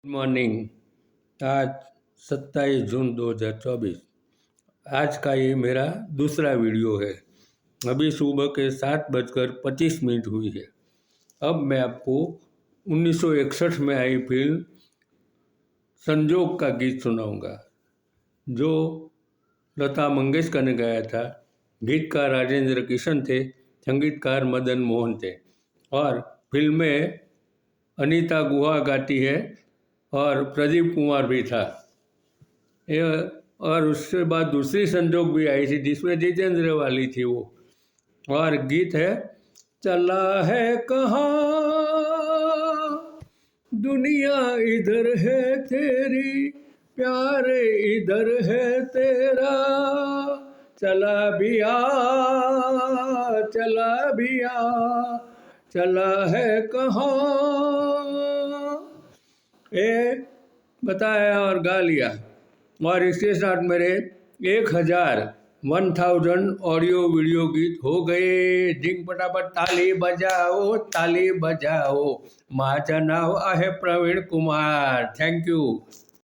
Morning. आज 27 जून 2024। आज का ये मेरा दूसरा वीडियो है। अभी सुबह के 7:25 हुई है। अब मैं आपको 1961 में आई फिल्म संजोग का गीत सुनाऊंगा, जो लता मंगेशकर ने गाया था। गीतकार राजेंद्र किशन थे, संगीतकार मदन मोहन थे, और फिल्म में अनीता गुहा गाती है और प्रदीप कुमार भी था। और उसके बाद दूसरी संजोग भी आई थी, जिसमें जितेंद्र वाली थी वो। और गीत है चला है कहाँ दुनिया इधर है तेरी, प्यारे इधर है तेरा, चला भी आ चला भी आ, चला है कहाँ। ये बताया और गा लिया। और इसके साथ मेरे 1000 ऑडियो वीडियो गीत हो गए। जिंग पटापट ताली बजाओ, ताली बजाओ। माझं नाव आहे प्रवीण कुमार। Thank you.